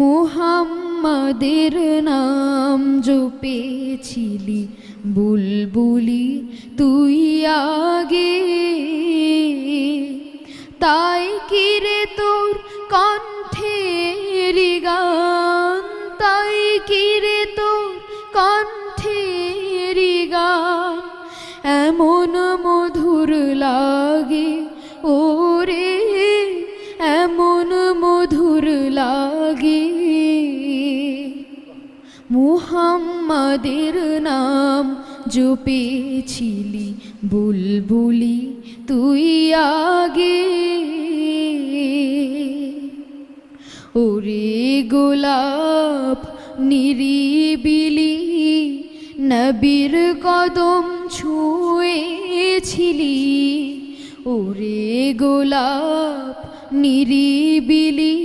মুহাম্মাদের নাম জপেছিলি বুলবুলি তুই আগে, তাই কিরে তোর কণ্ঠের গান, তাই কিরে তোর কণ্ঠের গান এমন মধুর লাগে ওরে, এমন মধুর লাগে। মুহাম্মাদের নাম জপেছিলি বুলবুলি তুই আগে, ওরে গোলাপ নিরিবিলি নবীর কদম ছুঁয়েছিলি, ওরে গোলাপ নিরিবিলি